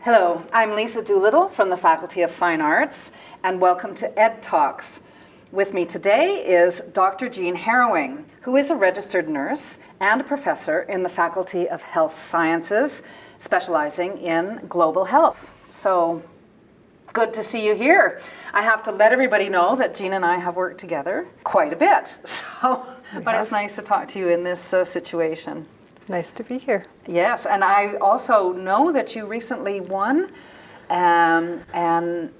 Hello, I'm Lisa Doolittle from the Faculty of Fine Arts, and welcome to Ed Talks. With me today is Dr. Jean Harrowing, who is a registered nurse and a professor in the Faculty of Health Sciences, specializing in global health. So, good to see you here. I have to let everybody know that Jean and I have worked together quite a bit, but it's nice to talk to you in this situation. Nice to be here. Yes, and I also know that you recently won an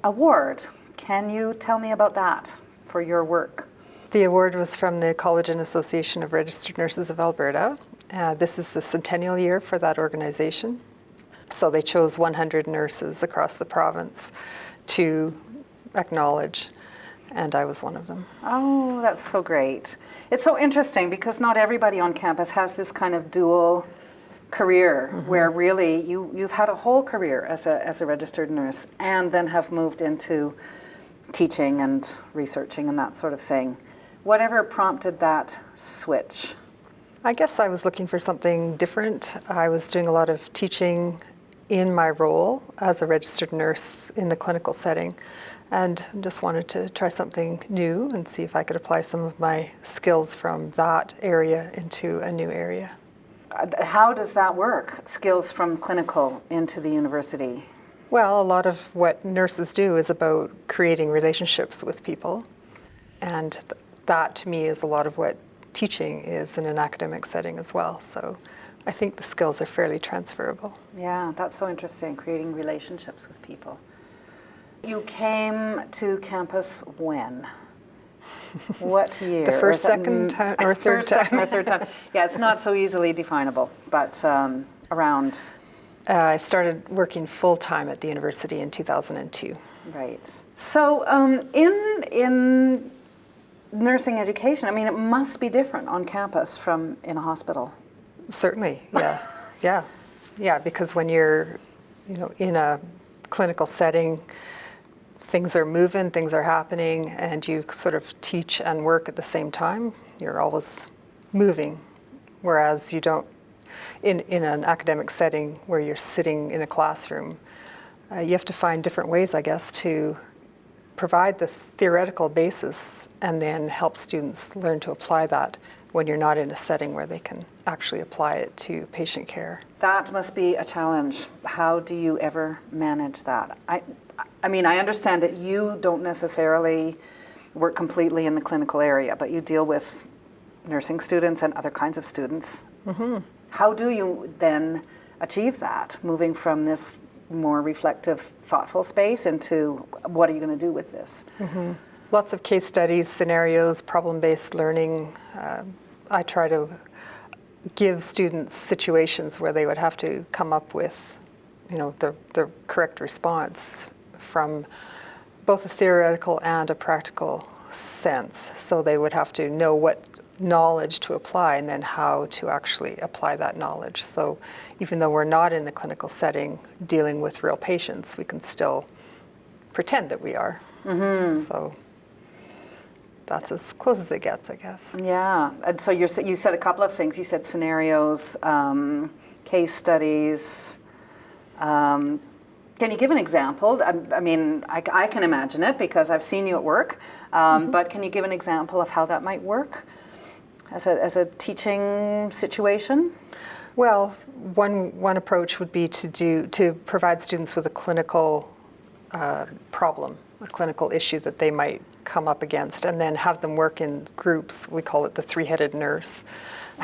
award. Can you tell me about that for your work? The award was from the College and Association of Registered Nurses of Alberta. This is the centennial year for that organization. So they chose 100 nurses across the province to acknowledge, and I was one of them. Oh, that's so great. It's so interesting because not everybody on campus has this kind of dual career where really you've had a whole career as a registered nurse and then have moved into teaching and researching and that sort of thing. Whatever prompted that switch? I guess I was looking for something different. I was doing a lot of teaching in my role as a registered nurse in the clinical setting, and just wanted to try something new and see if I could apply some of my skills from that area into a new area. How does that work, skills from clinical into the university? Well, a lot of what nurses do is about creating relationships with people, and that to me is a lot of what teaching is in an academic setting as well. So I think the skills are fairly transferable. Yeah, that's so interesting, creating relationships with people. You came to campus when? What year? The first, second time, or third time? Second or third time. Yeah, it's not so easily definable, but around. I started working full-time at the university in 2002. Right. So in nursing education, I mean, it must be different on campus from in a hospital. Certainly, yeah. Yeah, because when you're, in a clinical setting, things are moving, things are happening, and you sort of teach and work at the same time. You're always moving, whereas you don't, in an academic setting where you're sitting in a classroom, you have to find different ways, I guess, to provide the theoretical basis and then help students learn to apply that when you're not in a setting where they can actually apply it to patient care. That must be a challenge. How do you ever manage that? I mean, I understand that you don't necessarily work completely in the clinical area, but you deal with nursing students and other kinds of students. Mm-hmm. How do you then achieve that, moving from this more reflective, thoughtful space into what are you going to do with this? Mm-hmm. Lots of case studies, scenarios, problem-based learning. I try to give students situations where they would have to come up with, the correct response from both a theoretical and a practical sense. So they would have to know what knowledge to apply and then how to actually apply that knowledge. So even though we're not in the clinical setting dealing with real patients, we can still pretend that we are. Mm-hmm. So that's as close as it gets, I guess. Yeah, and so you said a couple of things. You said scenarios, case studies. Can you give an example? I mean, I can imagine it because I've seen you at work, but can you give an example of how that might work as a teaching situation? Well, one approach would be to provide students with a clinical problem, a clinical issue that they might come up against, and then have them work in groups. We call it the three-headed nurse.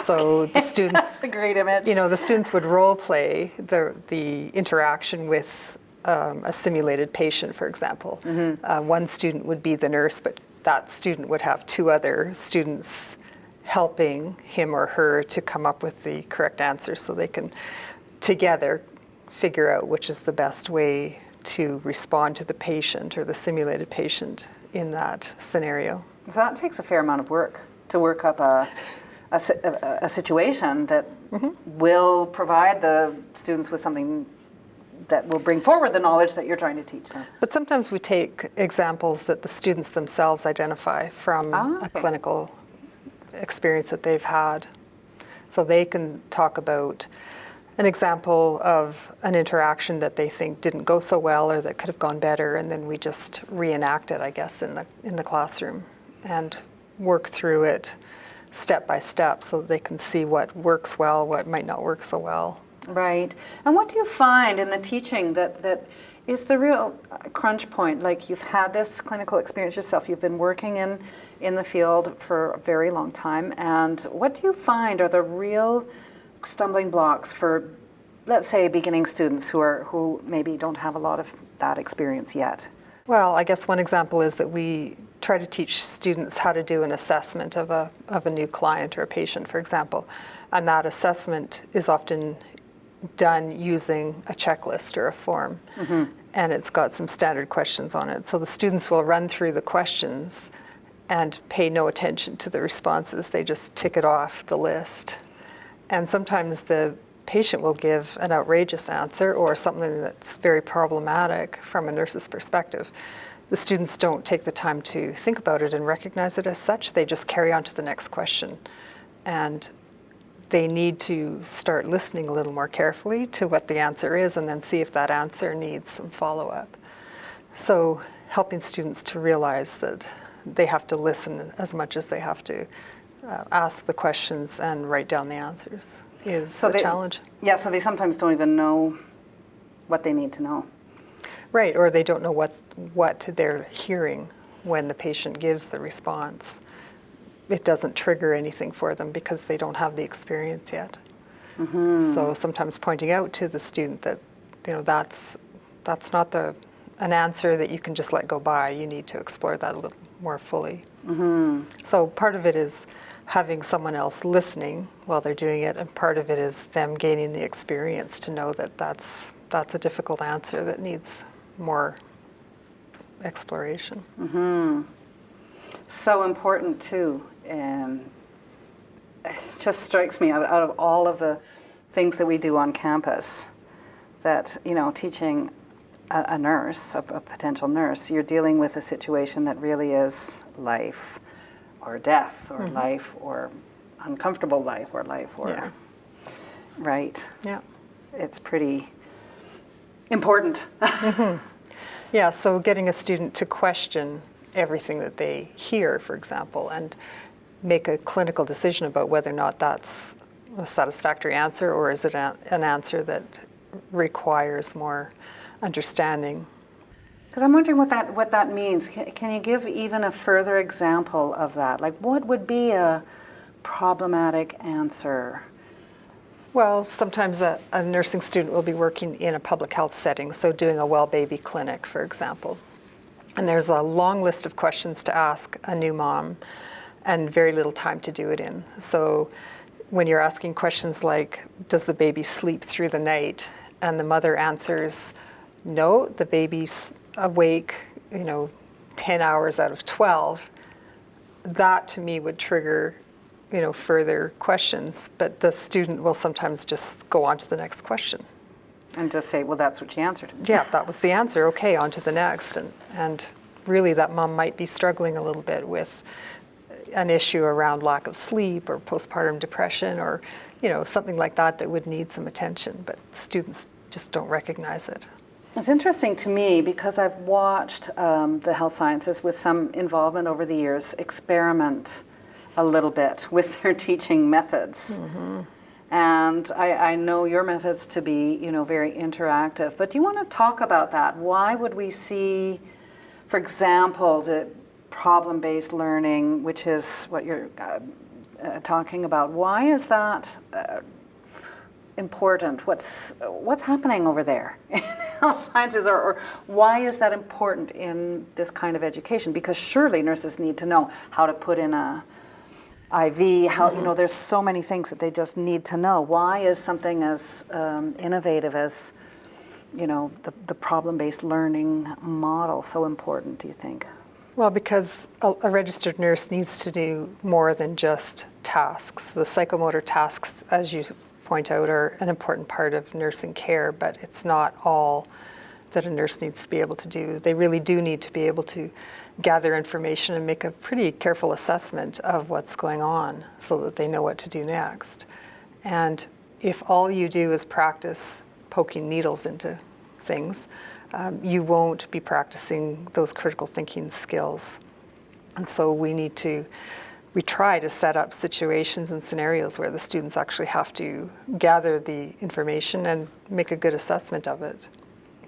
So the students, that's a great image. The students would role play the interaction with a simulated patient, for example. Mm-hmm. One student would be the nurse, but that student would have two other students helping him or her to come up with the correct answer, so they can together figure out which is the best way to respond to the patient or the simulated patient in that scenario. So that takes a fair amount of work to work up a situation that will provide the students with something that will bring forward the knowledge that you're trying to teach them. But sometimes we take examples that the students themselves identify from a clinical experience that they've had. So they can talk about an example of an interaction that they think didn't go so well or that could have gone better, and then we just reenact it, I guess, in the classroom and work through it step by step so that they can see what works well, what might not work so well. Right. And what do you find in the teaching that is the real crunch point? Like, you've had this clinical experience yourself, you've been working in the field for a very long time, and what do you find are the real stumbling blocks for, let's say, beginning students who maybe don't have a lot of that experience yet? Well, I guess one example is that we try to teach students how to do an assessment of a new client or a patient, for example. And that assessment is often done using a checklist or a form. Mm-hmm. And it's got some standard questions on it. So the students will run through the questions and pay no attention to the responses. They just tick it off the list. And sometimes the patient will give an outrageous answer or something that's very problematic from a nurse's perspective. The students don't take the time to think about it and recognize it as such. They just carry on to the next question. And they need to start listening a little more carefully to what the answer is and then see if that answer needs some follow-up. So helping students to realize that they have to listen as much as they have to ask the questions and write down the answers is a challenge. Yeah, so they sometimes don't even know what they need to know. Right, or they don't know what they're hearing when the patient gives the response. It doesn't trigger anything for them because they don't have the experience yet. Mm-hmm. So sometimes pointing out to the student that, that's not an answer that you can just let go by. You need to explore that a little more fully. Mm-hmm. So part of it is having someone else listening while they're doing it, and part of it is them gaining the experience to know that that's a difficult answer that needs more exploration. Mm-hmm. So important too. It just strikes me out of all of the things that we do on campus that, teaching a nurse, a potential nurse, you're dealing with a situation that really is life or death or mm-hmm. life or uncomfortable life or yeah. Right. Yeah. It's pretty important. Mm-hmm. Yeah, so getting a student to question everything that they hear, for example, and make a clinical decision about whether or not that's a satisfactory answer or is it an answer that requires more understanding. Because I'm wondering what that means. Can you give even a further example of that? Like, what would be a problematic answer? Well, sometimes a nursing student will be working in a public health setting, so doing a well baby clinic, for example. And there's a long list of questions to ask a new mom and very little time to do it in. So when you're asking questions like, does the baby sleep through the night? And the mother answers, no, the baby's awake, 10 hours out of 12. That to me would trigger, further questions, but the student will sometimes just go on to the next question. And just say, well, that's what she answered. Yeah, that was the answer. Okay, on to the next. And really that mom might be struggling a little bit with an issue around lack of sleep or postpartum depression or, something like that would need some attention, but students just don't recognize it. It's interesting to me because I've watched the health sciences with some involvement over the years experiment a little bit with their teaching methods. Mm-hmm. And I know your methods to be, very interactive. But do you want to talk about that? Why would we see, for example, the problem-based learning, which is what you're talking about? Why is that important? What's happening over there in health sciences, or why is that important in this kind of education? Because surely nurses need to know how to put in a IV, how mm-hmm. There's so many things that they just need to know. Why is something as innovative as the problem-based learning model so important, do you think? Well, because a registered nurse needs to do more than just tasks. The psychomotor tasks, as you point out, are an important part of nursing care, but it's not all that a nurse needs to be able to do. They really do need to be able to gather information and make a pretty careful assessment of what's going on so that they know what to do next. And if all you do is practice poking needles into things, you won't be practicing those critical thinking skills. And so we try to set up situations and scenarios where the students actually have to gather the information and make a good assessment of it.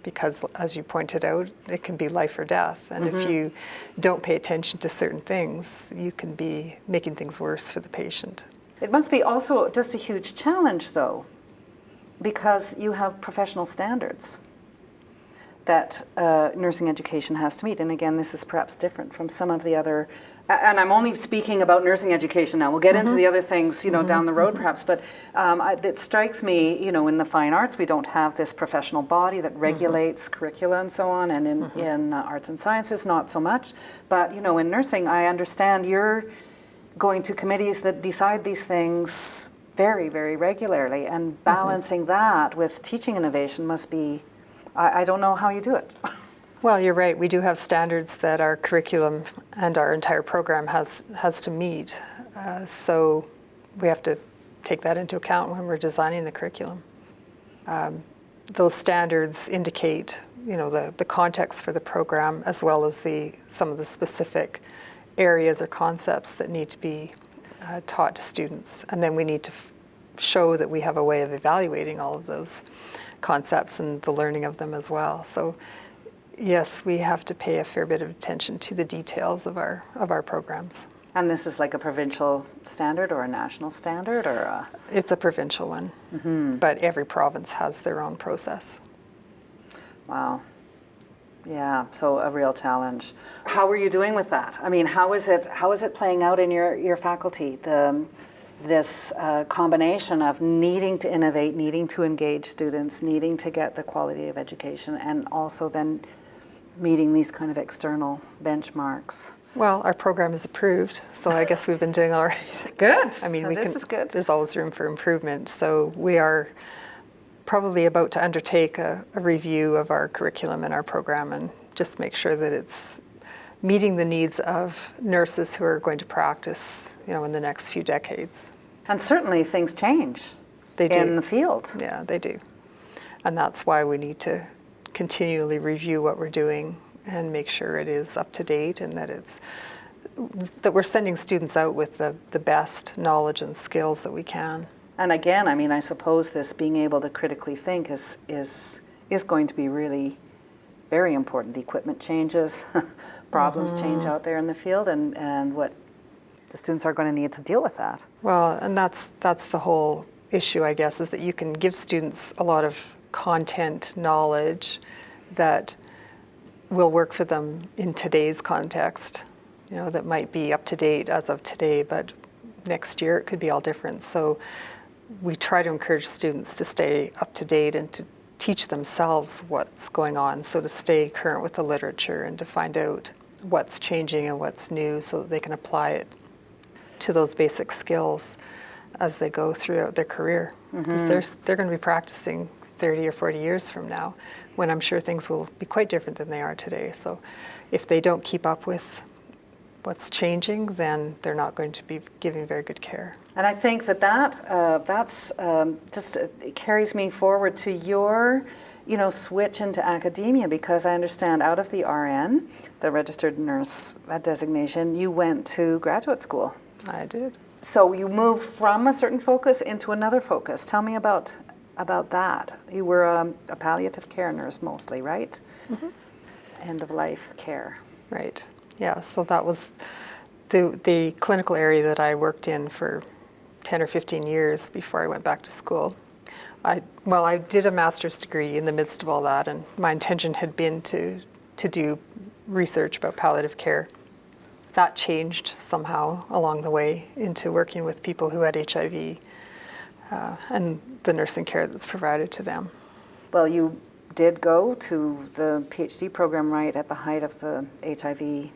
Because, as you pointed out, it can be life or death. And if you don't pay attention to certain things, you can be making things worse for the patient. It must be also just a huge challenge, though, because you have professional standards that nursing education has to meet. And again, this is perhaps different from some of the other, and I'm only speaking about nursing education now. We'll get into the other things, down the road perhaps, but it strikes me, in the fine arts, we don't have this professional body that regulates curricula and so on, and in arts and sciences, not so much. But, in nursing, I understand you're going to committees that decide these things very, very regularly, and balancing that with teaching innovation must be, I don't know how you do it. Well, you're right. We do have standards that our curriculum and our entire program has to meet. So we have to take that into account when we're designing the curriculum. Those standards indicate, the context for the program, as well as some of the specific areas or concepts that need to be taught to students. And then we need to show that we have a way of evaluating all of those concepts and the learning of them as well. So yes, we have to pay a fair bit of attention to the details of our programs. And this is like a provincial standard or a national standard, or a... It's a provincial one, but every province has their own process. Wow. Yeah, so a real challenge. How are you doing with that? I mean, how is it playing out in your faculty? This combination of needing to innovate, needing to engage students, needing to get the quality of education, and also then meeting these kind of external benchmarks. Well, our program is approved, so I guess we've been doing all right. Good. I mean, this is good. There's always room for improvement. So we are probably about to undertake a review of our curriculum and our program, and just make sure that it's meeting the needs of nurses who are going to practice, in the next few decades. And certainly things change. They do. In the field. Yeah, they do. And that's why we need to continually review what we're doing and make sure it is up to date, and that we're sending students out with the best knowledge and skills that we can. And again, I suppose this being able to critically think is going to be really very important. The equipment changes, problems change out there in the field, and what the students are going to need to deal with that. Well, and that's the whole issue, I guess, is that you can give students a lot of content knowledge that will work for them in today's context, that might be up to date as of today, but next year it could be all different. So we try to encourage students to stay up to date and to teach themselves what's going on, so to stay current with the literature and to find out what's changing and what's new so that they can apply it to those basic skills as they go throughout their career. Because they're going to be practicing 30 or 40 years from now, when I'm sure things will be quite different than they are today. So if they don't keep up with what's changing, then they're not going to be giving very good care. And I think that's just it carries me forward to your switch into academia, because I understand out of the RN, the registered nurse designation, you went to graduate school. I did. So you moved from a certain focus into another focus. Tell me about that. You were a palliative care nurse mostly, right? End of life care. Right. Yeah, so that was the clinical area that I worked in for 10 or 15 years before I went back to school. I did a master's degree in the midst of all that, and my intention had been to do research about palliative care. That changed somehow along the way into working with people who had HIV and the nursing care that's provided to them. Well, you did go to the PhD program right at the height of the HIV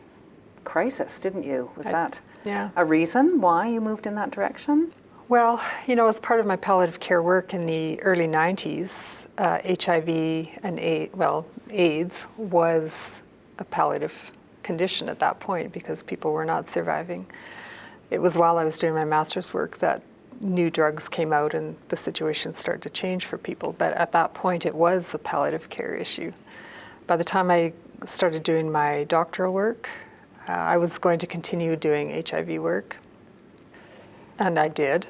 crisis, didn't you? Was that a reason why you moved in that direction? Well, as part of my palliative care work in the early 90s, HIV and AIDS was a palliative condition at that point because people were not surviving. It was while I was doing my master's work that new drugs came out and the situation started to change for people. But at that point, it was a palliative care issue. By the time I started doing my doctoral work, I was going to continue doing HIV work, and I did.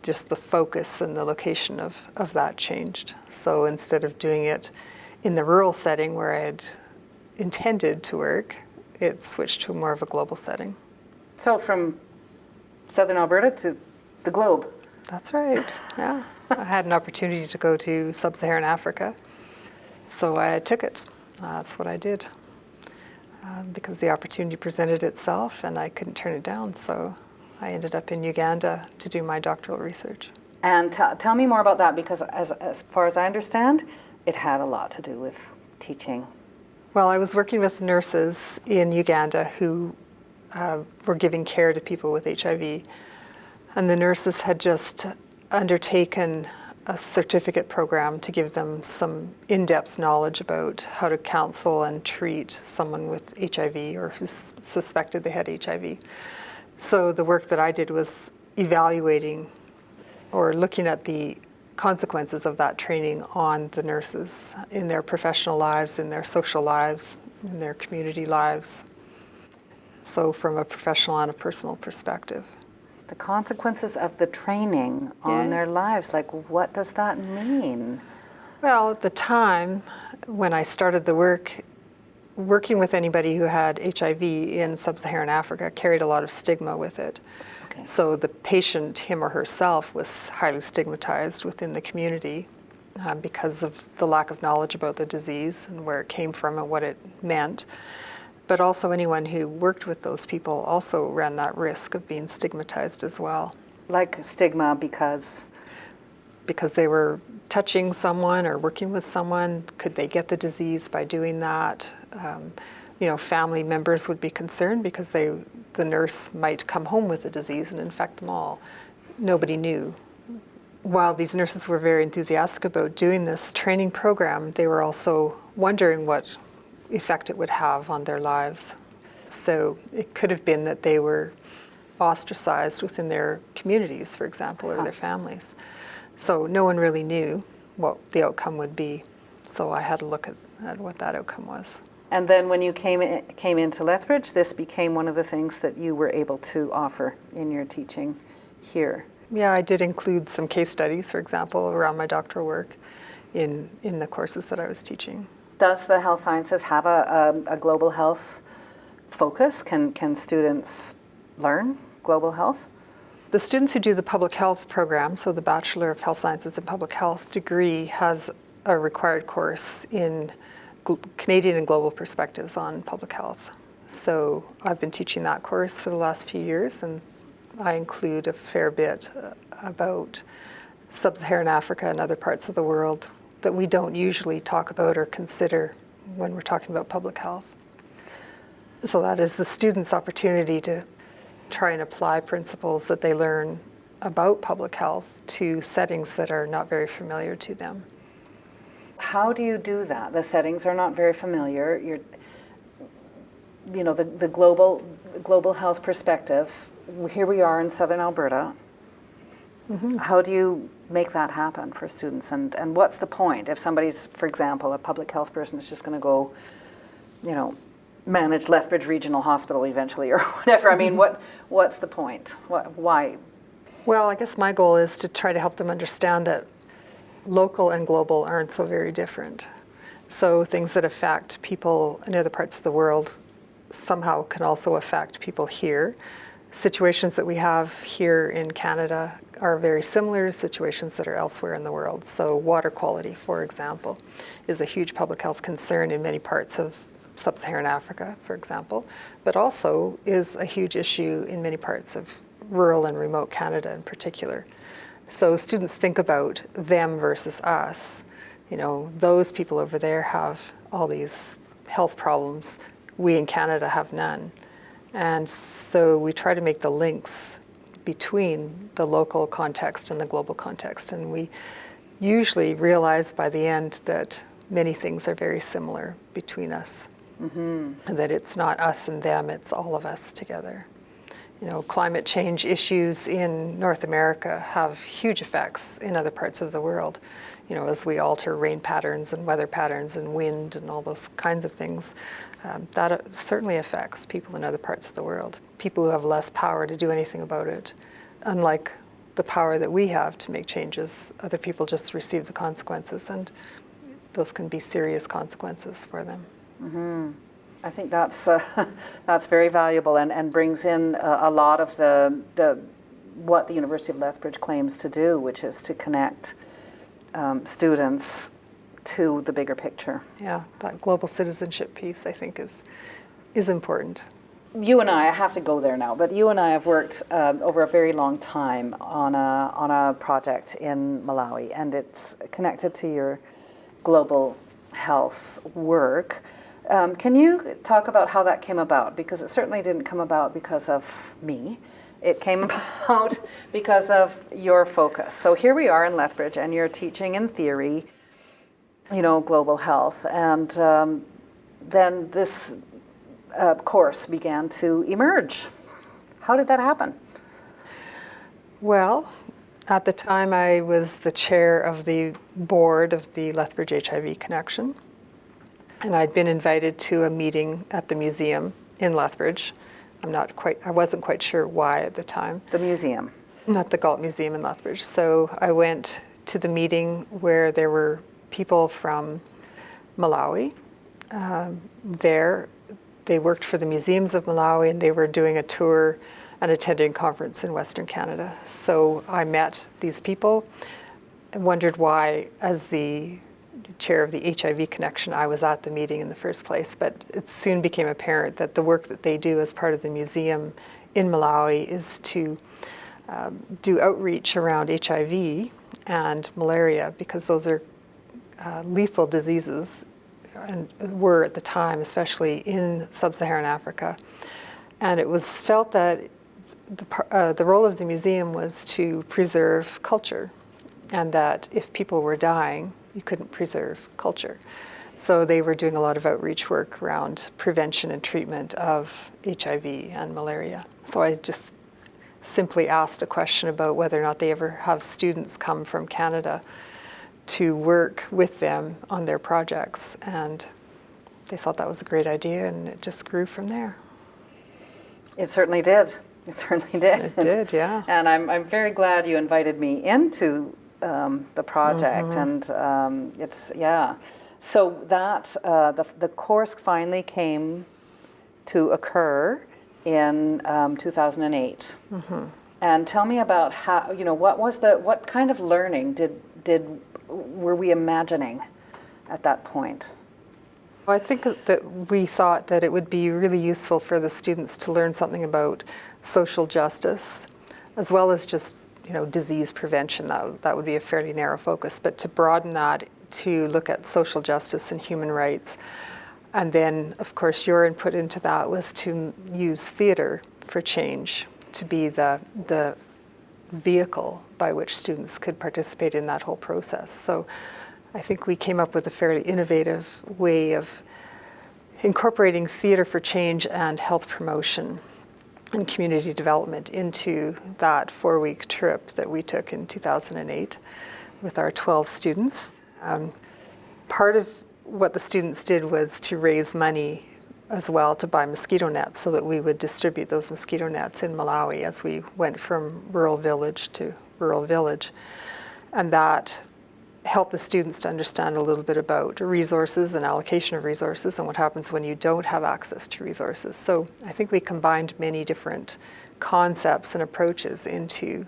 Just the focus and the location of that changed. So instead of doing it in the rural setting where I had intended to work, it switched to more of a global setting. So from southern Alberta to the globe. That's right, yeah. I had an opportunity to go to sub-Saharan Africa, so I took it. That's what I did. Because the opportunity presented itself and I couldn't turn it down, so I ended up in Uganda to do my doctoral research. And tell me more about that, because as far as I understand, it had a lot to do with teaching. Well, I was working with nurses in Uganda who were giving care to people with HIV. And the nurses had just undertaken a certificate program to give them some in-depth knowledge about how to counsel and treat someone with HIV or who suspected they had HIV. So the work that I did was evaluating or looking at the consequences of that training on the nurses in their professional lives, in their social lives, in their community lives. So from a professional and a personal perspective. The consequences of the training on their lives, like what does that mean? Well, at the time when I started the work, working with anybody who had HIV in sub-Saharan Africa carried a lot of stigma with it. Okay. So the patient, him or herself, was highly stigmatized within the community because of the lack of knowledge about the disease and where it came from and what it meant. But also anyone who worked with those people also ran that risk of being stigmatized as well. Like stigma because they were touching someone or working with someone. Could they get the disease by doing that? Family members would be concerned because the nurse might come home with the disease and infect them all. Nobody knew. While these nurses were very enthusiastic about doing this training program, they were also wondering what effect it would have on their lives. So it could have been that they were ostracized within their communities, for example, or their families. So no one really knew what the outcome would be. So I had to look at what that outcome was. And then when you came into Lethbridge, this became one of the things that you were able to offer in your teaching here. Yeah, I did include some case studies, for example, around my doctoral work in the courses that I was teaching. Does the health sciences have a global health focus? Can students learn global health? The students who do the public health program, so the Bachelor of Health Sciences and Public Health degree, has a required course in Canadian and global perspectives on public health. So I've been teaching that course for the last few years, and I include a fair bit about sub-Saharan Africa and other parts of the world that we don't usually talk about or consider when we're talking about public health. So that is the students' opportunity to try and apply principles that they learn about public health to settings that are not very familiar to them. How do you do that? The settings are not very familiar. The global health perspective. Here we are in southern Alberta. Mm-hmm. How do you make that happen for students? And what's the point? If somebody's, for example, a public health person is just going to go, manage Lethbridge Regional Hospital eventually or whatever. I mean, what's the point? Why? Well, I guess my goal is to try to help them understand that local and global aren't so very different. So things that affect people in other parts of the world somehow can also affect people here. Situations that we have here in Canada are very similar to situations that are elsewhere in the world. So water quality, for example, is a huge public health concern in many parts of sub-Saharan Africa, for example, but also is a huge issue in many parts of rural and remote Canada in particular. So students think about them versus us. Those people over there have all these health problems. We in Canada have none. And so we try to make the links between the local context and the global context. And we usually realize by the end that many things are very similar between us. Mm-hmm. And that it's not us and them, it's all of us together. climate change issues in North America have huge effects in other parts of the world. As we alter rain patterns and weather patterns and wind and all those kinds of things, that certainly affects people in other parts of the world. People who have less power to do anything about it, unlike the power that we have to make changes, other people just receive the consequences, and those can be serious consequences for them. Mm-hmm. I think that's very valuable and brings in a lot of what the University of Lethbridge claims to do, which is to connect students to the bigger picture. Yeah, that global citizenship piece, I think, is important. You and I have to go there now, but you and I have worked over a very long time on a project in Malawi, and it's connected to your global health work. Can you talk about how that came about? Because it certainly didn't come about because of me. It came about because of your focus. So here we are in Lethbridge, and you're teaching in theory, global health. And then this course began to emerge. How did that happen? Well, at the time I was the chair of the board of the Lethbridge HIV Connection. And I'd been invited to a meeting at the museum in Lethbridge. I wasn't quite sure why at the time. The museum? Not the Galt Museum in Lethbridge. So I went to the meeting where there were people from Malawi there. They worked for the museums of Malawi, and they were doing a tour and attending a conference in Western Canada. So I met these people and wondered why, as the chair of the HIV Connection, I was at the meeting in the first place. But it soon became apparent that the work that they do as part of the museum in Malawi is to do outreach around HIV and malaria, because those are lethal diseases, and were at the time, especially in sub-Saharan Africa. And it was felt that the role of the museum was to preserve culture, and that if people were dying, you couldn't preserve culture. So they were doing a lot of outreach work around prevention and treatment of HIV and malaria. So I just simply asked a question about whether or not they ever have students come from Canada to work with them on their projects. And they thought that was a great idea, and it just grew from there. It certainly did. It certainly did. It did, yeah. And I'm very glad you invited me into the project, and So that the course finally came to occur in 2008. Mm-hmm. And tell me about how, what kind of learning were we imagining at that point? Well, I think that we thought that it would be really useful for the students to learn something about social justice, as well as just disease prevention. That would be a fairly narrow focus, but to broaden that to look at social justice and human rights. And then, of course, your input into that was to use theater for change to be the vehicle by which students could participate in that whole process. So I think we came up with a fairly innovative way of incorporating theater for change and health promotion and community development into that 4-week trip that we took in 2008 with our 12 students. Part of what the students did was to raise money as well to buy mosquito nets, so that we would distribute those mosquito nets in Malawi as we went from rural village to rural village. And that helped the students to understand a little bit about resources and allocation of resources and what happens when you don't have access to resources. So I think we combined many different concepts and approaches into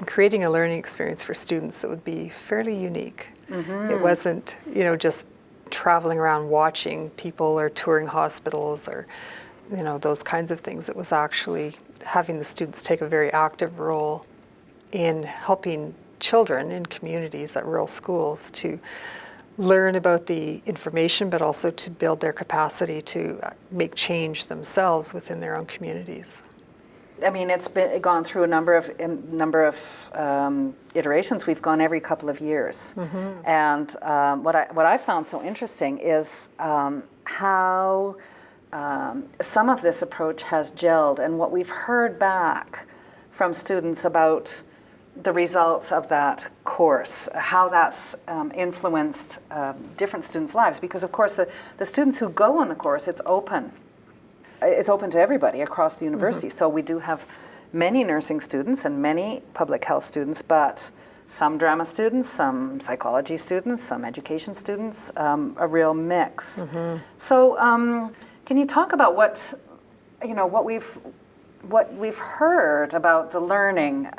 creating a learning experience for students that would be fairly unique. Mm-hmm. It wasn't, just traveling around watching people or touring hospitals or, those kinds of things. It was actually having the students take a very active role in helping children in communities at rural schools to learn about the information, but also to build their capacity to make change themselves within their own communities. I mean, it's gone through a number of iterations. We've gone every couple of years, mm-hmm. And what I found so interesting is how some of this approach has gelled, and what we've heard back from students about the results of that course, how that's influenced different students' lives. Because of course the students who go on the course, it's open to everybody across the university. So we do have many nursing students and many public health students, but some drama students, some psychology students, some education students, a real mix. So can you talk about what we've heard about the learning,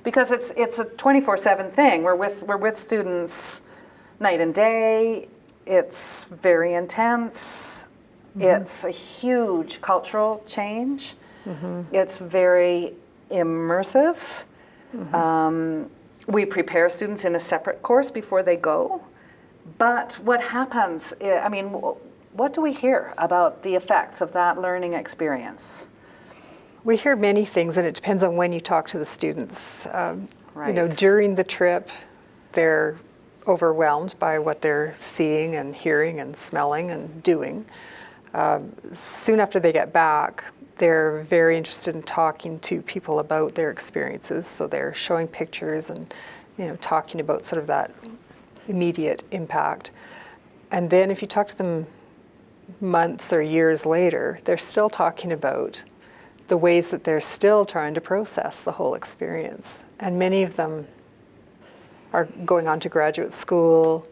because it's a 24/7 thing. We're with students night and day. It's very intense. It's a huge cultural change. It's very immersive. We prepare students in a separate course before they go. But what happens, what do we hear about the effects of that learning experience? We hear many things, and it depends on when you talk to the students. Right. During the trip, they're overwhelmed by what they're seeing and hearing and smelling and doing. Soon after they get back, they're very interested in talking to people about their experiences. So they're showing pictures and, talking about sort of that immediate impact. And then if you talk to them months or years later, they're still talking about the ways that they're still trying to process the whole experience. And many of them are going on to graduate school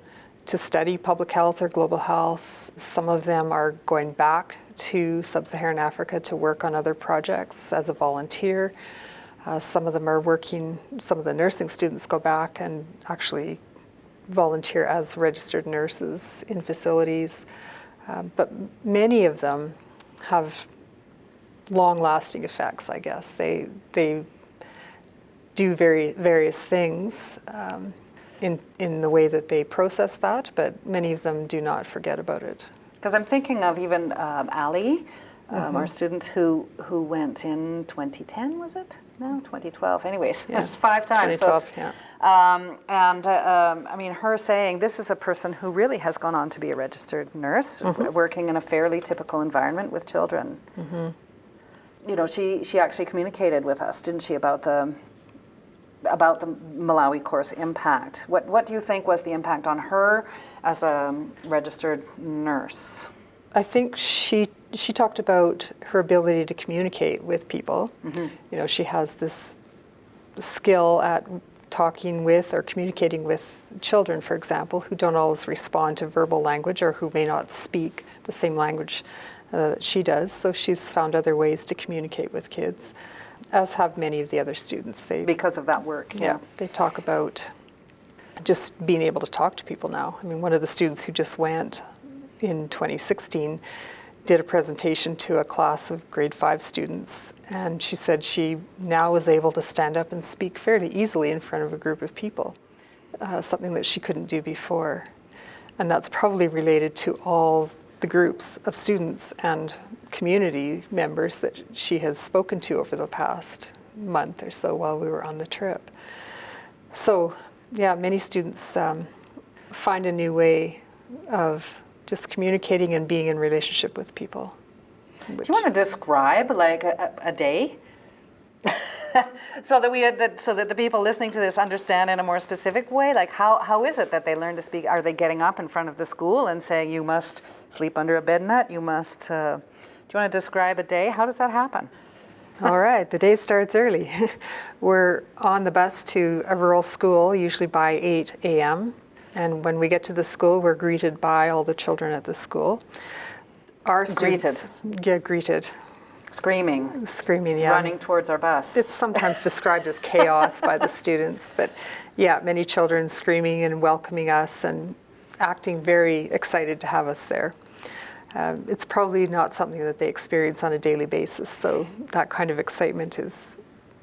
to study public health or global health. Some of them are going back to sub-Saharan Africa to work on other projects as a volunteer. Some of them are working, some of the nursing students go back and actually volunteer as registered nurses in facilities. But many of them have long-lasting effects, I guess. They do various things in the way that they process that, but many of them do not forget about it. Because I'm thinking of even Ali, our student who went in 2010, was it? No, 2012. Anyways, Yeah. it's 5 times. 2012, yeah. Her saying this is a person who really has gone on to be a registered nurse, working in a fairly typical environment with children. She actually communicated with us, didn't she, about the Malawi course impact. What do you think was the impact on her as a registered nurse? I think she talked about her ability to communicate with people. She has this skill at talking with or communicating with children, for example, who don't always respond to verbal language or who may not speak the same language that she does. So she's found other ways to communicate with kids, as have many of the other students. Because of that work, yeah. They talk about just being able to talk to people now. One of the students who just went in 2016 did a presentation to a class of grade 5 students, and she said she now is able to stand up and speak fairly easily in front of a group of people, something that she couldn't do before. And that's probably related to all the groups of students and community members that she has spoken to over the past month or so while we were on the trip. So, yeah, many students find a new way of just communicating and being in relationship with people. Do you want to describe like a day? so that the people listening to this understand in a more specific way, like how is it that they learn to speak? Are they getting up in front of the school and saying you must sleep under a bed net? You must. Do you want to describe a day? How does that happen? All right, the day starts early. We're on the bus to a rural school, usually by 8 a.m. And when we get to the school, we're greeted by all the children at the school. Our students, greeted. Screaming, yeah. Running towards our bus. It's sometimes described as chaos by the students, but yeah, many children screaming and welcoming us and acting very excited to have us there. It's probably not something that they experience on a daily basis, so that kind of excitement is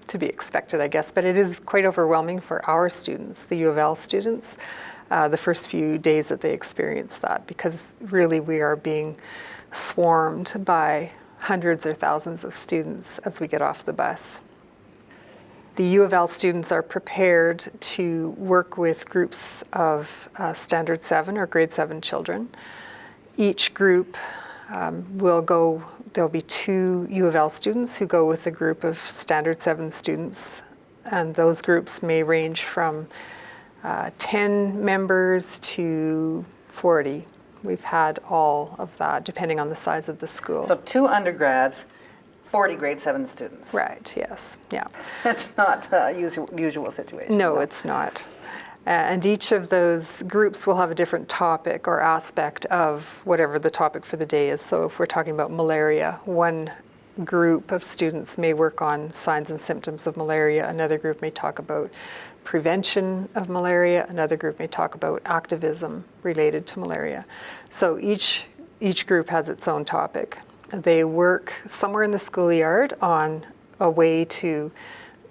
to be expected, I guess. But it is quite overwhelming for our students, the U of L students, the first few days that they experience that, because really we are being swarmed by hundreds or thousands of students as we get off the bus. The U of L students are prepared to work with groups of Standard 7 or grade 7 children. Each group There'll be 2 U of L students who go with a group of Standard 7 students, and those groups may range from 10 members to 40. We've had all of that, depending on the size of the school. So 2 undergrads, 40 grade 7 students. Right, yes, yeah. That's not a usual situation. No, it's not. And each of those groups will have a different topic or aspect of whatever the topic for the day is. So if we're talking about malaria, one group of students may work on signs and symptoms of malaria. Another group may talk about prevention of malaria. Another group may talk about activism related to malaria. So each group has its own topic. They work somewhere in the schoolyard on a way to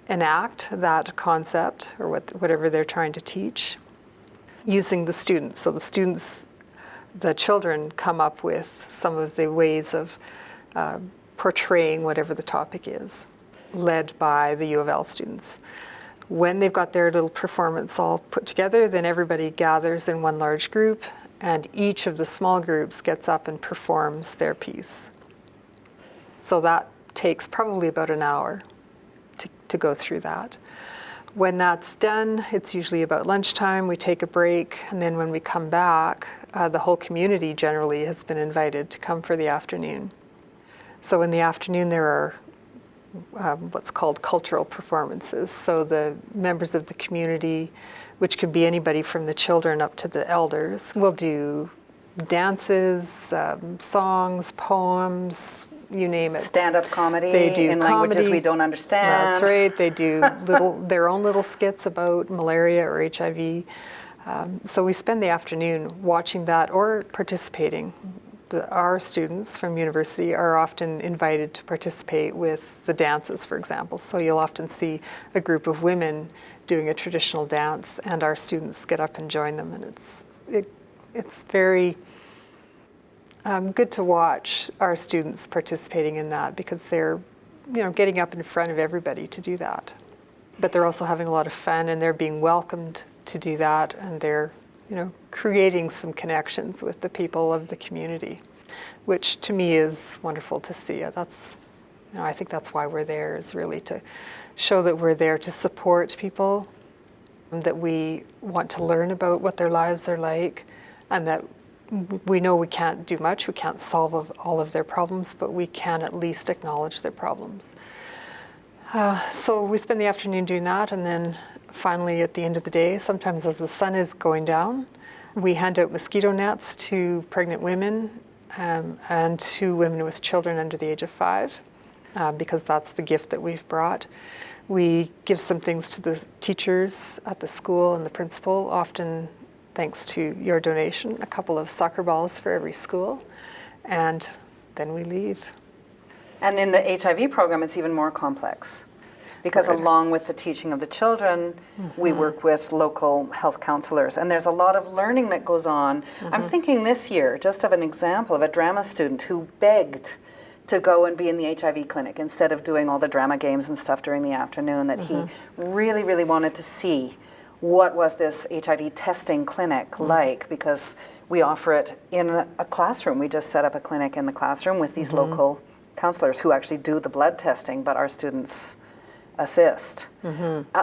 enact that concept or whatever they're trying to teach using the students. So the children come up with some of the ways of portraying whatever the topic is, led by the U of L students. When they've got their little performance all put together, then everybody gathers in one large group, and each of the small groups gets up and performs their piece. So that takes probably about an hour to go through that. When that's done, it's usually about lunchtime. We take a break, and then when we come back, the whole community generally has been invited to come for the afternoon. So in the afternoon, there are what's called cultural performances. So the members of the community, which can be anybody from the children up to the elders, will do dances, songs, poems, you name it. Stand-up comedy They do in comedy. languages we don't understand. That's right. They do their own little skits about malaria or HIV. So we spend the afternoon watching that or participating. Our students from university are often invited to participate with the dances, for example. So you'll often see a group of women doing a traditional dance, and our students get up and join them, and it's very good to watch our students participating in that, because they're, getting up in front of everybody to do that. But they're also having a lot of fun, and they're being welcomed to do that, and they're, creating some connections with the people of the community, which to me is wonderful to see. That's, I think that's why we're there, is really to show that we're there to support people, that we want to learn about what their lives are like, and that we know we can't do much, we can't solve all of their problems, but we can at least acknowledge their problems. So we spend the afternoon doing that, and then finally at the end of the day, sometimes as the sun is going down, we hand out mosquito nets to pregnant women and to women with children under the age of 5, because that's the gift that we've brought. We give some things to the teachers at the school and the principal, often thanks to your donation, a couple of soccer balls for every school, and then we leave. And in the HIV program, it's even more complex, because along with the teaching of the children, we work with local health counselors, and there's a lot of learning that goes on. I'm thinking this year, just of an example of a drama student who begged to go and be in the HIV clinic instead of doing all the drama games and stuff during the afternoon, that he really, really wanted to see what was this HIV testing clinic like, because we offer it in a classroom. We just set up a clinic in the classroom with these local counselors who actually do the blood testing, but our students assist.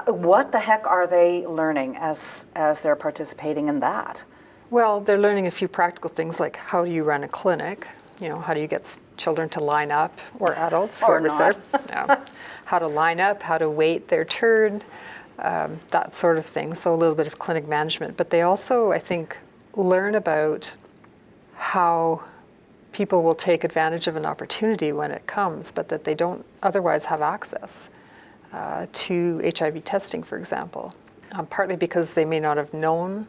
What the heck are they learning as they're participating in that? Well, they're learning a few practical things, like how do you run a clinic? How do you get children to line up, or adults, Or whoever's there. How to line up, how to wait their turn, that sort of thing. So a little bit of clinic management. But they also, I think, learn about how people will take advantage of an opportunity when it comes, but that they don't otherwise have access to HIV testing, for example. Partly because they may not have known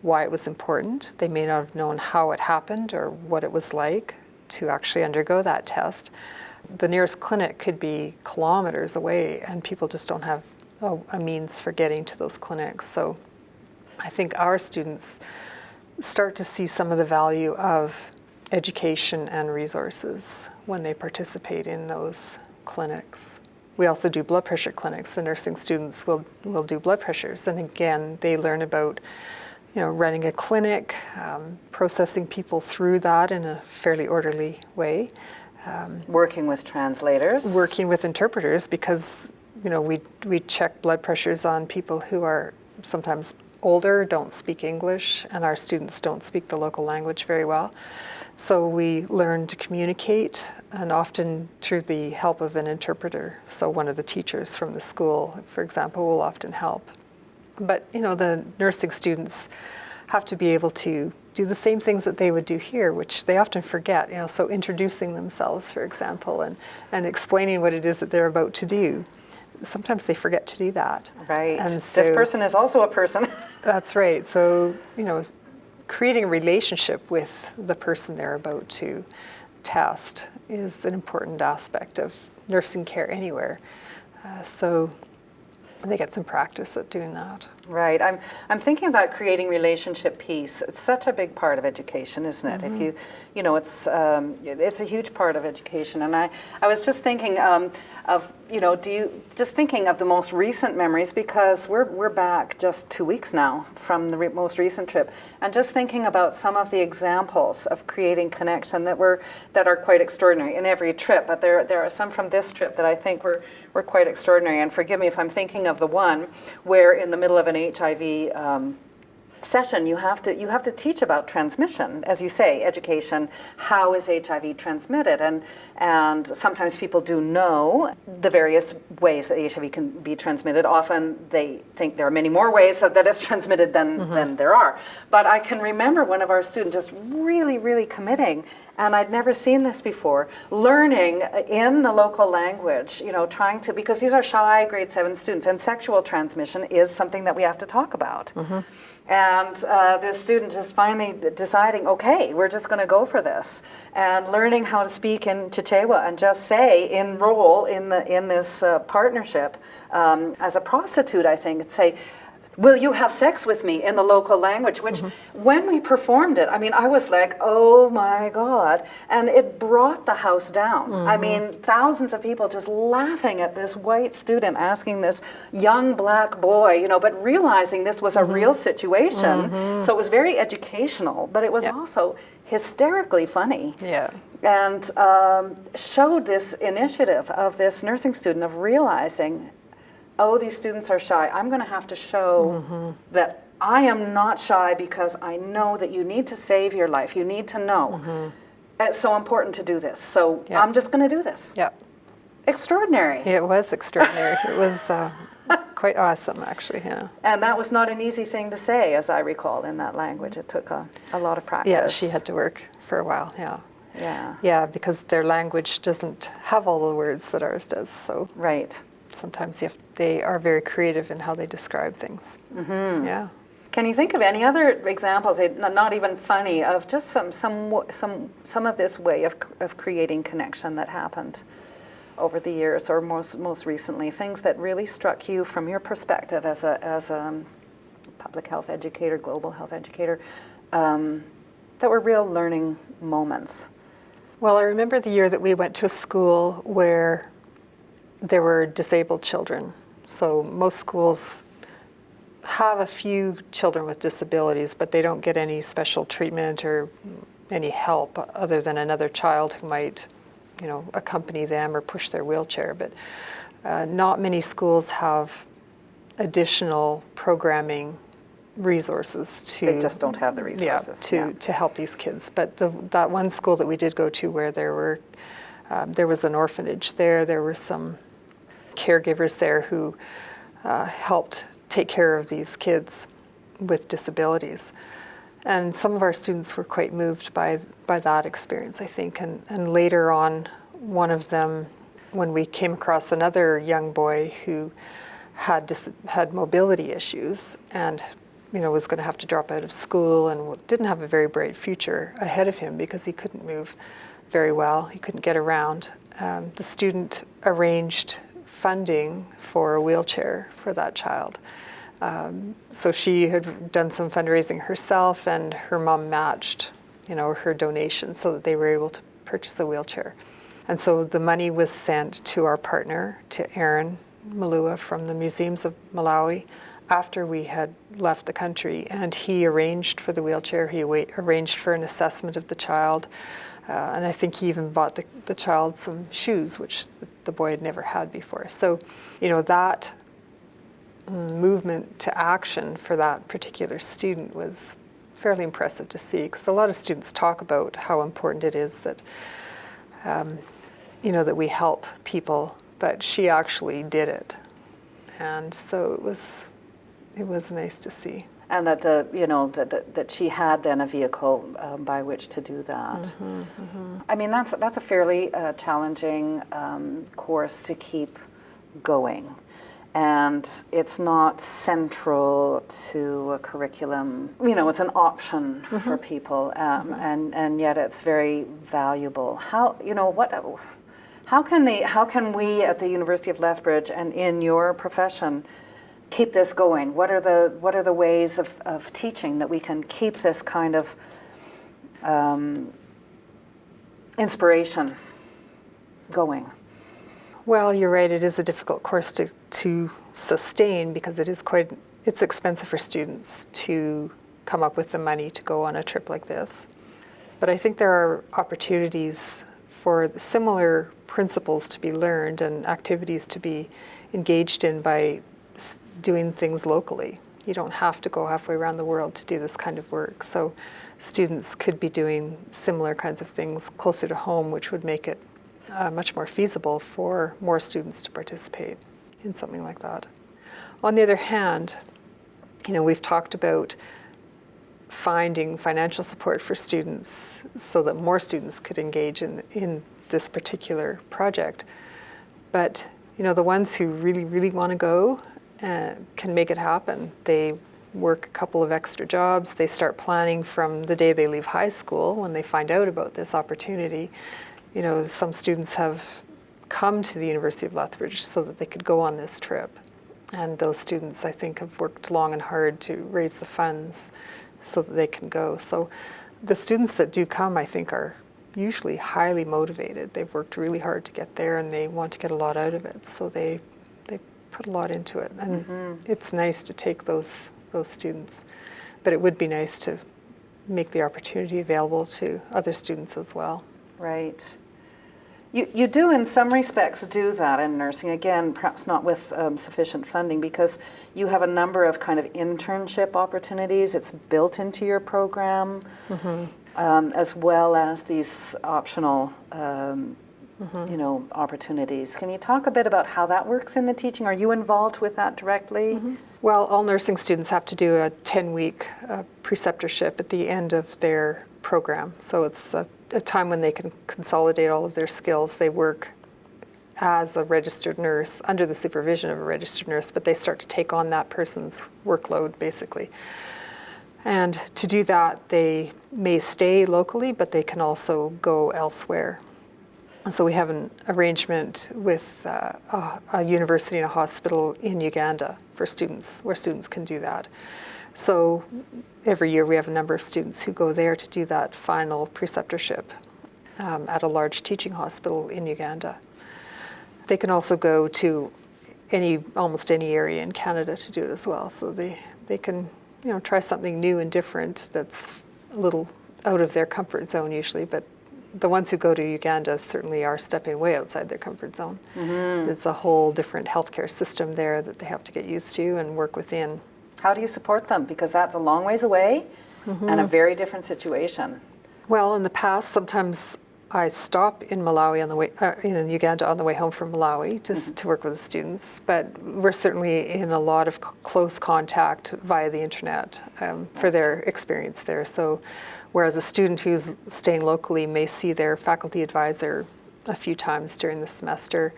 why it was important. They may not have known how it happened or what it was like to actually undergo that test. The nearest clinic could be kilometers away, and people just don't have a means for getting to those clinics. So I think our students start to see some of the value of education and resources when they participate in those clinics. We also do blood pressure clinics. The nursing students will do blood pressures, and again, they learn about running a clinic, processing people through that in a fairly orderly way. Working with translators. Working with interpreters, because we check blood pressures on people who are sometimes older, don't speak English, and our students don't speak the local language very well. So we learn to communicate, and often through the help of an interpreter. So one of the teachers from the school, for example, will often help. But the nursing students have to be able to do the same things that they would do here, which they often forget. So introducing themselves, for example, and explaining what it is that they're about to do. Sometimes they forget to do that. Right. And so, this person is also a person. That's right. So creating a relationship with the person they're about to test is an important aspect of nursing care anywhere. So they get some practice at doing that. Right. I'm thinking of that creating relationship piece. It's such a big part of education, isn't it? Mm-hmm. If it's a huge part of education. And I was just thinking of just thinking of the most recent memories, because we're back just 2 weeks now from the most recent trip, and just thinking about some of the examples of creating connection that are quite extraordinary in every trip. But there are some from this trip that I think were quite extraordinary. And forgive me if I'm thinking of the one where in the middle of an HIV session you have to teach about transmission, as you say, education. How is HIV transmitted? And sometimes people do know the various ways that HIV can be transmitted. Often they think there are many more ways that it's transmitted than there are. But I can remember one of our students just really committing, and I'd never seen this before, learning in the local language, trying to, because these are shy grade 7 students, and sexual transmission is something that we have to talk about. Mm-hmm. And this student just finally deciding, okay, we're just going to go for this, and learning how to speak in Chichewa and just say, enroll in this partnership as a prostitute, I think, and say, will you have sex with me, in the local language, which when we performed it, I was like, oh my God. And it brought the house down. Thousands of people just laughing at this white student asking this young black boy, but realizing this was a real situation. So it was very educational, but it was also hysterically funny. Yeah. And showed this initiative of this nursing student of realizing, oh, these students are shy. I'm going to have to show that I am not shy, because I know that you need to save your life. You need to know. It's so important to do this. So I'm just going to do this. Yeah. Extraordinary. It was extraordinary. It was quite awesome, actually, yeah. And that was not an easy thing to say, as I recall, in that language. It took a lot of practice. Yeah, she had to work for a while, yeah. Yeah. Yeah, because their language doesn't have all the words that ours does, so. Right. Sometimes they are very creative in how they describe things. Yeah. Can you think of any other examples, not even funny, of just some of this way of creating connection that happened over the years, or most recently, things that really struck you from your perspective as a public health educator, global health educator, that were real learning moments? Well, I remember the year that we went to a school where there were disabled children. So most schools have a few children with disabilities, but they don't get any special treatment or any help other than another child who might, accompany them or push their wheelchair. But not many schools have additional programming resources to. They just don't have the resources. To help these kids. But that one school that we did go to, where there was an orphanage there were some caregivers there who helped take care of these kids with disabilities. And some of our students were quite moved by that experience, I think. And later on, one of them, when we came across another young boy who had mobility issues and was going to have to drop out of school and didn't have a very bright future ahead of him because he couldn't move very well, he couldn't get around. The student arranged funding for a wheelchair for that child. So she had done some fundraising herself, and her mom matched, her donation so that they were able to purchase a wheelchair. And so the money was sent to our partner, to Aaron Malua from the Museums of Malawi, after we had left the country, and he arranged for the wheelchair, he arranged for an assessment of the child, and I think he even bought the child some shoes, which the boy had never had before. So, that movement to action for that particular student was fairly impressive to see, because a lot of students talk about how important it is that, that we help people, but she actually did it. And so it was nice to see. And that that she had then a vehicle by which to do that. Mm-hmm, mm-hmm. I mean, that's a fairly challenging course to keep going, and it's not central to a curriculum. It's an option for people, and yet it's very valuable. How can we at the University of Lethbridge and in your profession keep this going? What are the ways of teaching that we can keep this kind of inspiration going? Well, you're right, it is a difficult course to sustain, because it's expensive for students to come up with the money to go on a trip like this. But I think there are opportunities for similar principles to be learned and activities to be engaged in by doing things locally. You don't have to go halfway around the world to do this kind of work. So students could be doing similar kinds of things closer to home, which would make it much more feasible for more students to participate in something like that. On the other hand, we've talked about finding financial support for students so that more students could engage in this particular project. But the ones who really, really want to go can make it happen. They work a couple of extra jobs. They start planning from the day they leave high school when they find out about this opportunity. Some students have come to the University of Lethbridge so that they could go on this trip. And those students, I think, have worked long and hard to raise the funds so that they can go. So the students that do come, I think, are usually highly motivated. They've worked really hard to get there, and they want to get a lot out of it. So they put a lot into it, and it's nice to take those students. But it would be nice to make the opportunity available to other students as well. Right. You do, in some respects, do that in nursing. Again, perhaps not with sufficient funding, because you have a number of kind of internship opportunities. It's built into your program, as well as these optional opportunities. Can you talk a bit about how that works in the teaching? Are you involved with that directly? Well, all nursing students have to do a 10-week preceptorship at the end of their program. So it's a time when they can consolidate all of their skills. They work as a registered nurse under the supervision of a registered nurse, but they start to take on that person's workload, basically. And to do that, they may stay locally, but they can also go elsewhere. And so we have an arrangement with a university and a hospital in Uganda for students, where students can do that. So every year we have a number of students who go there to do that final preceptorship at a large teaching hospital in Uganda. They can also go to almost any area in Canada to do it as well. So they can try something new and different that's a little out of their comfort zone usually, but the ones who go to Uganda certainly are stepping way outside their comfort zone. It's a whole different healthcare system there that they have to get used to and work within. How do you support them? Because that's a long ways away and a very different situation. Well, in the past, sometimes I stop in Malawi on the way, in Uganda on the way home from Malawi to work with the students. But we're certainly in a lot of close contact via the internet for their experience there. So, whereas a student who's staying locally may see their faculty advisor a few times during the semester,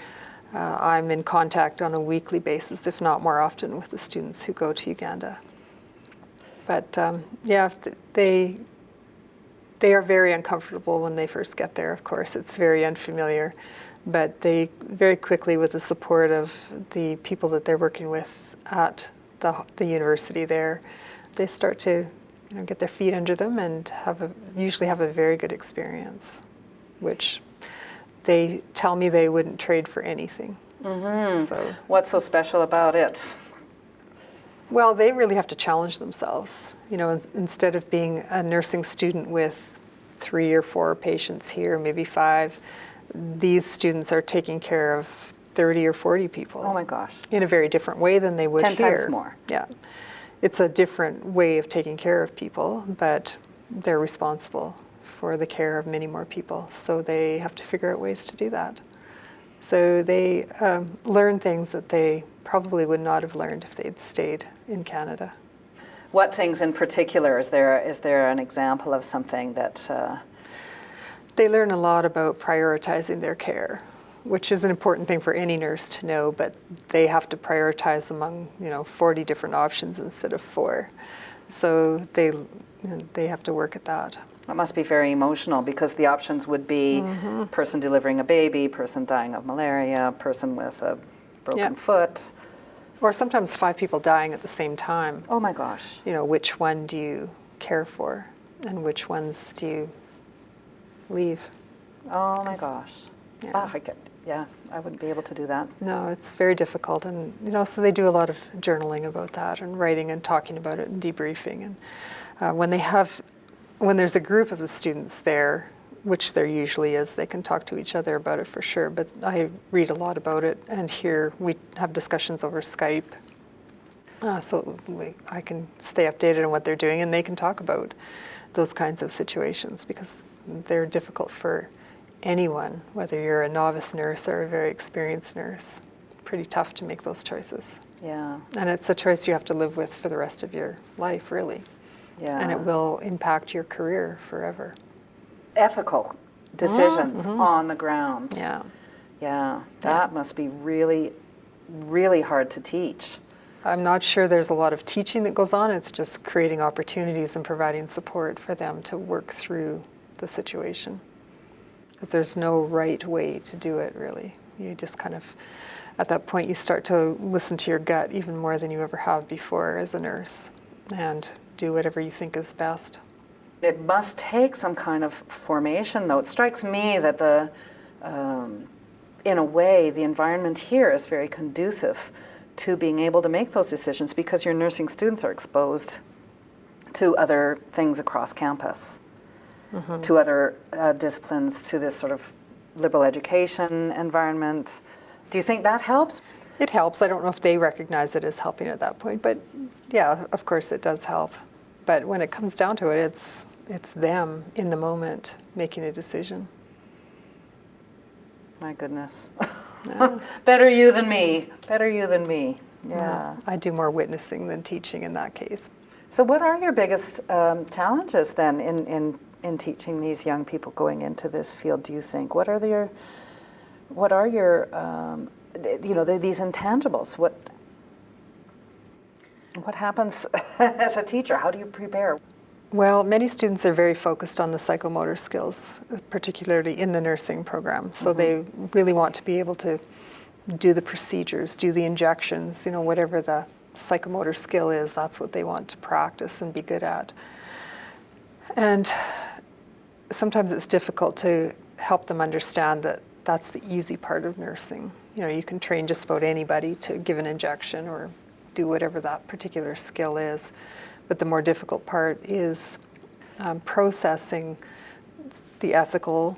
I'm in contact on a weekly basis, if not more often, with the students who go to Uganda. But they are very uncomfortable when they first get there, of course. It's very unfamiliar. But they very quickly, with the support of the people that they're working with at the university there, they start to get their feet under them and usually have a very good experience, which they tell me they wouldn't trade for anything. So, what's so special about it? Well, they really have to challenge themselves. You know, instead of being a nursing student with 3 or 4 patients here, maybe 5, these students are taking care of 30 or 40 people. Oh my gosh. In a very different way than they would 10 here. times more. Yeah. It's a different way of taking care of people, but they're responsible for the care of many more people. So they have to figure out ways to do that. So they learn things that they probably would not have learned if they'd stayed in Canada. What things in particular? Is there an example of something that... They learn a lot about prioritizing their care, which is an important thing for any nurse to know, but they have to prioritize among, 40 different options instead of 4. So they have to work at that. That must be very emotional, because the options would be person delivering a baby, person dying of malaria, person with a broken foot. Or sometimes 5 people dying at the same time. Oh my gosh. Which one do you care for and which ones do you leave? Oh my gosh. Yeah. I wouldn't be able to do that. No, it's very difficult. And, so they do a lot of journaling about that and writing and talking about it and debriefing. And when there's a group of the students there, which there usually is, they can talk to each other about it for sure. But I read a lot about it, and here we have discussions over Skype. So I can stay updated on what they're doing, and they can talk about those kinds of situations, because they're difficult for anyone, whether you're a novice nurse or a very experienced nurse. Pretty tough to make those choices. Yeah. And it's a choice you have to live with for the rest of your life, really. Yeah. And it will impact your career forever. Ethical decisions on the ground. Yeah. Yeah. That must be really, really hard to teach. I'm not sure there's a lot of teaching that goes on. It's just creating opportunities and providing support for them to work through the situation. Because there's no right way to do it, really. You just kind of, at that point, you start to listen to your gut even more than you ever have before as a nurse, and do whatever you think is best. It must take some kind of formation, though. It strikes me that in a way, the environment here is very conducive to being able to make those decisions, because your nursing students are exposed to other things across campus, to other disciplines, to this sort of liberal education environment. Do you think that helps? It helps. I don't know if they recognize it as helping at that point, but yeah, of course it does help. But when it comes down to it, it's them in the moment making a decision. My goodness. Yeah. Better you than me. Better you than me. Yeah. I do more witnessing than teaching in that case. So what are your biggest challenges then in teaching these young people going into this field, do you think? What are your these intangibles? What happens as a teacher? How do you prepare? Well, many students are very focused on the psychomotor skills, particularly in the nursing program. So they really want to be able to do the procedures, do the injections, whatever the psychomotor skill is, that's what they want to practice and be good at. And sometimes it's difficult to help them understand that that's the easy part of nursing. You can train just about anybody to give an injection or do whatever that particular skill is. But the more difficult part is processing the ethical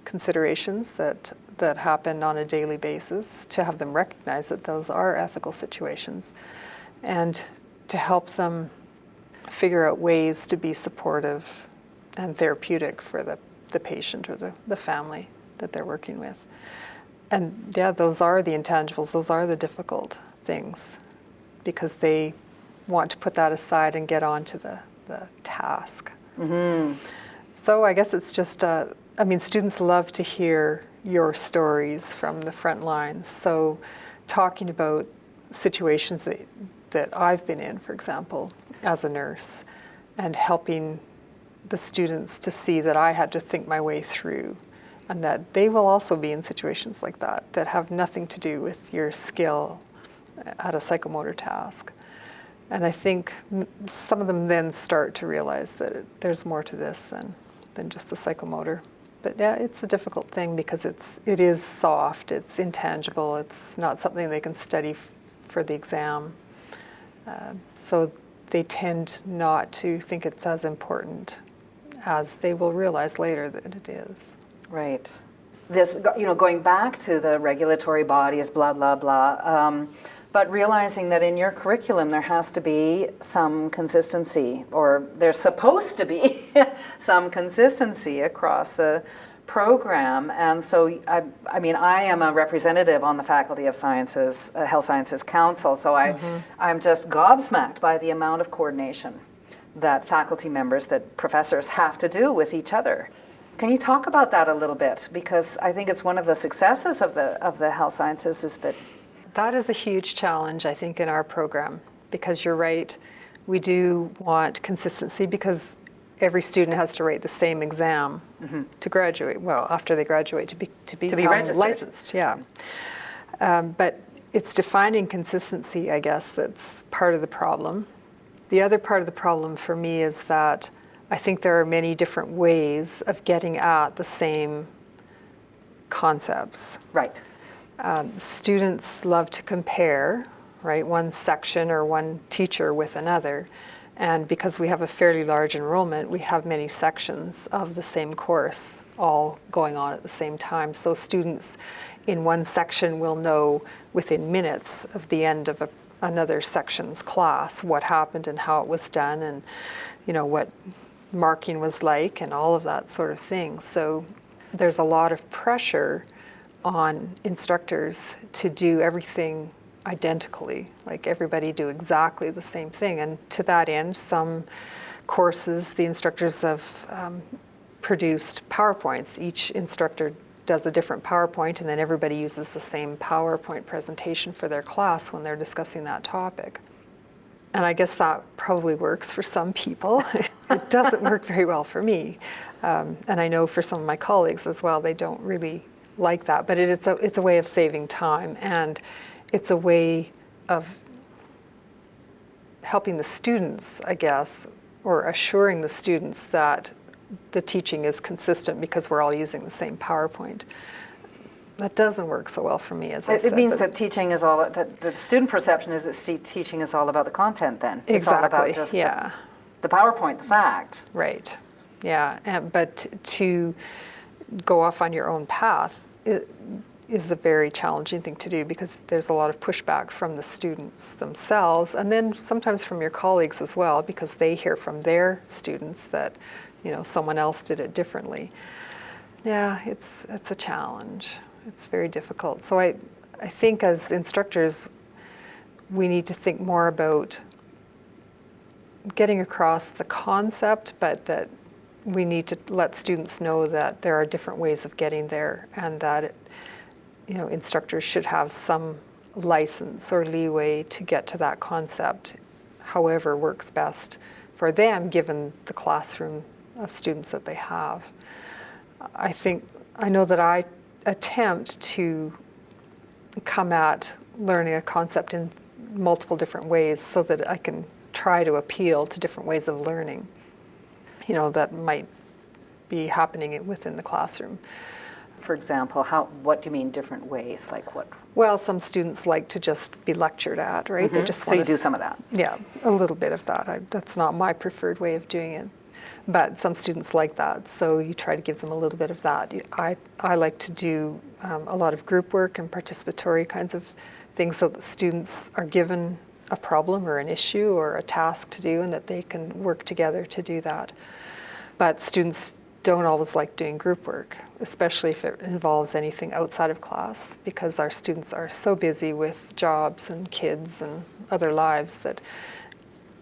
considerations that happen on a daily basis, to have them recognize that those are ethical situations, and to help them figure out ways to be supportive and therapeutic for the patient or the family that they're working with. And yeah, those are the intangibles, those are the difficult things, because they want to put that aside and get on to the task. So I guess it's just, students love to hear your stories from the front lines. So talking about situations that I've been in, for example, as a nurse, and helping the students to see that I had to think my way through, and that they will also be in situations like that have nothing to do with your skill at a psychomotor task. And I think some of them then start to realize that there's more to this than just the psychomotor. But yeah, it's a difficult thing because it is soft, it's intangible, it's not something they can study for the exam. So they tend not to think it's as important as they will realize later that it is. Right. This, going back to the regulatory bodies, blah, blah, blah, but realizing that in your curriculum there has to be some consistency, or there's supposed to be some consistency across the program. And so, I mean, I am a representative on the Faculty of Sciences, Health Sciences Council, so I'm just gobsmacked by the amount of coordination that faculty members, that professors have to do with each other. Can you talk about that a little bit? Because I think it's one of the successes of the health sciences is that... That is a huge challenge, I think, in our program, because you're right, we do want consistency because every student has to write the same exam to graduate. Well, after they graduate, to become registered. Licensed, yeah. But it's defining consistency, I guess, that's part of the problem. The other part of the problem for me is that I think there are many different ways of getting at the same concepts. Right. Students love to compare, right, one section or one teacher with another. And because we have a fairly large enrollment, we have many sections of the same course all going on at the same time. So students in one section will know within minutes of the end of another section's class what happened and how it was done, and what marking was like and all of that sort of thing. So there's a lot of pressure on instructors to do everything identically, like everybody do exactly the same thing. And to that end, some courses, the instructors have produced PowerPoints. Each instructor does a different PowerPoint, and then everybody uses the same PowerPoint presentation for their class when they're discussing that topic. And I guess that probably works for some people. It doesn't work very well for me. And I know for some of my colleagues as well, they don't really like that. But it's a way of saving time, and it's a way of helping the students, I guess, or assuring the students that the teaching is consistent because we're all using the same PowerPoint. That doesn't work so well for me, as I said. It means that teaching is all, that the student perception is that teaching is all about the content then. Exactly, it's all about just the PowerPoint, the fact. Right, yeah, but to go off on your own path is a very challenging thing to do, because there's a lot of pushback from the students themselves, and then sometimes from your colleagues as well, because they hear from their students that someone else did it differently. Yeah, it's a challenge. It's very difficult. So I think as instructors, we need to think more about getting across the concept, but that we need to let students know that there are different ways of getting there, and that instructors should have some license or leeway to get to that concept, however works best for them, given the classroom of students that they have. I know that I attempt to come at learning a concept in multiple different ways so that I can try to appeal to different ways of learning, that might be happening within the classroom. For example, what do you mean different ways? Like what? Well, some students like to just be lectured at, right? They just so you do some of that? Yeah, a little bit of that. That's not my preferred way of doing it. But some students like that, so you try to give them a little bit of that. I like to do a lot of group work and participatory kinds of things, so that students are given a problem or an issue or a task to do, and that they can work together to do that. But students don't always like doing group work, especially if it involves anything outside of class, because our students are so busy with jobs and kids and other lives that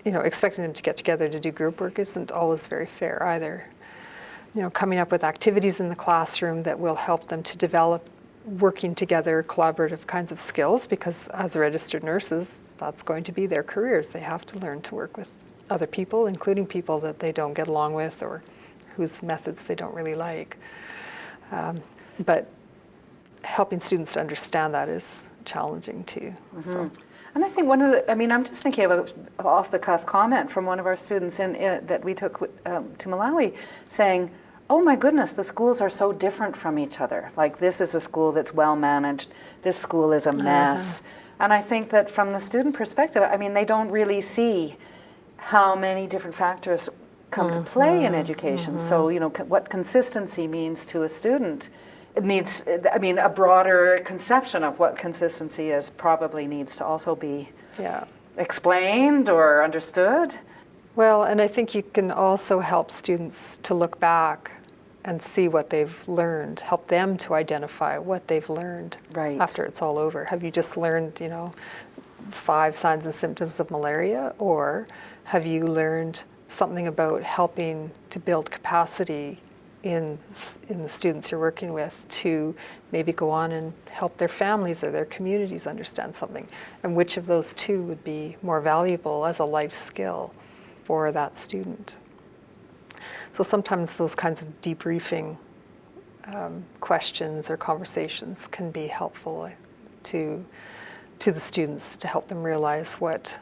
expecting them to get together to do group work isn't always very fair either. Coming up with activities in the classroom that will help them to develop working together, collaborative kinds of skills, because as registered nurses, that's going to be their careers. They have to learn to work with other people, including people that they don't get along with or whose methods they don't really like. But helping students to understand that is challenging too. So. And I think I'm just thinking of an off-the-cuff comment from one of our students that we took to Malawi, saying, oh my goodness, the schools are so different from each other. Like, this is a school that's well managed, this school is a mess. And I think that from the student perspective, I mean, they don't really see how many different factors come to play in education. So, you know, what consistency means to a student, it needs, I mean, a broader conception of what consistency is probably needs to also be explained or understood. Well, and I think you can also help students to look back and see what they've learned, help them to identify what they've learned after it's all over. Have you just learned, you know, 5 signs and symptoms of malaria, or have you learned something about helping to build capacity in the students you're working with to maybe go on and help their families or their communities understand something? And which of those two would be more valuable as a life skill for that student? So sometimes those kinds of debriefing questions or conversations can be helpful to the students to help them realize what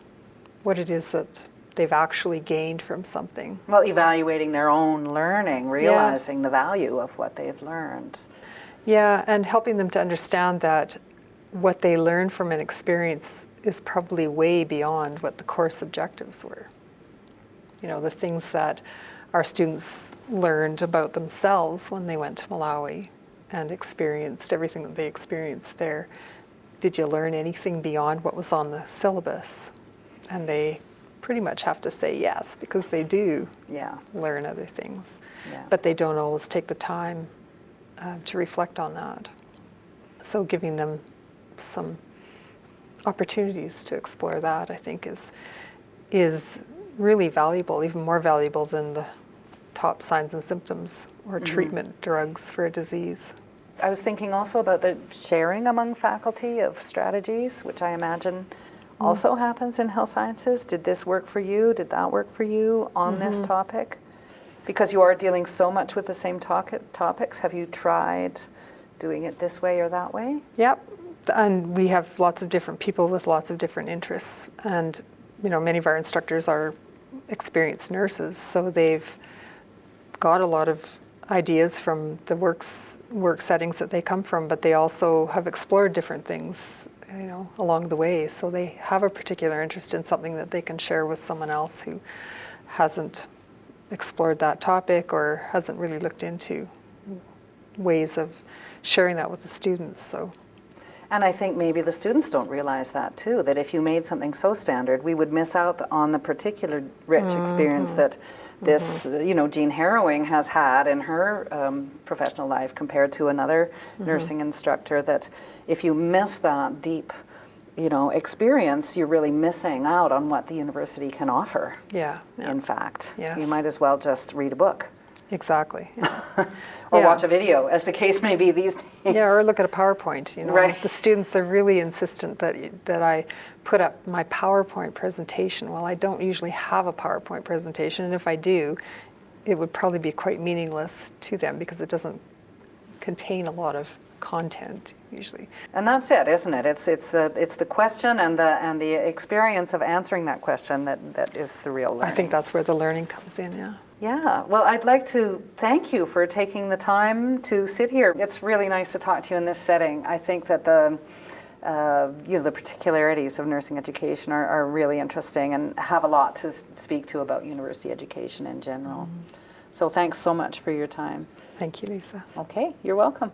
it is that they've actually gained from something. Well, evaluating their own learning, realizing the value of what they've learned. Yeah, and helping them to understand that what they learn from an experience is probably way beyond what the course objectives were. You know, the things that our students learned about themselves when they went to Malawi and experienced everything that they experienced there. Did you learn anything beyond what was on the syllabus? And they pretty much have to say yes, because they do learn other things. But they don't always take the time to reflect on that. So giving them some opportunities to explore that, I think, is really valuable, even more valuable than the top signs and symptoms or treatment drugs for a disease. I was thinking also about the sharing among faculty of strategies, which I imagine also happens in health sciences. Did this work for you? Did that work for you on this topic? Because you are dealing so much with the same topics, have you tried doing it this way or that way? Yep, and we have lots of different people with lots of different interests, and you know, many of our instructors are experienced nurses, so they've got a lot of ideas from the work settings that they come from, but they also have explored different things, you know, along the way. So they have a particular interest in something that they can share with someone else who hasn't explored that topic or hasn't really looked into ways of sharing that with the students. So. And I think maybe the students don't realize that too, that if you made something so standard, we would miss out on the particular rich experience that this, you know, Jean Harrowing has had in her professional life compared to another nursing instructor, that if you miss that deep, you know, experience, you're really missing out on what the university can offer. In fact. You might as well just read a book. Exactly. Or watch a video, as the case may be these days. Yeah, or look at a PowerPoint. You know, the students are really insistent that I put up my PowerPoint presentation. Well, I don't usually have a PowerPoint presentation, and if I do, it would probably be quite meaningless to them because it doesn't contain a lot of content usually. And that's it, isn't it? It's the question and the experience of answering that question that is the real learning. I think that's where the learning comes in. Yeah, well, I'd like to thank you for taking the time to sit here. It's really nice to talk to you in this setting. I think that the particularities of nursing education are really interesting and have a lot to speak to about university education in general. So thanks so much for your time. Thank you, Lisa. Okay, you're welcome.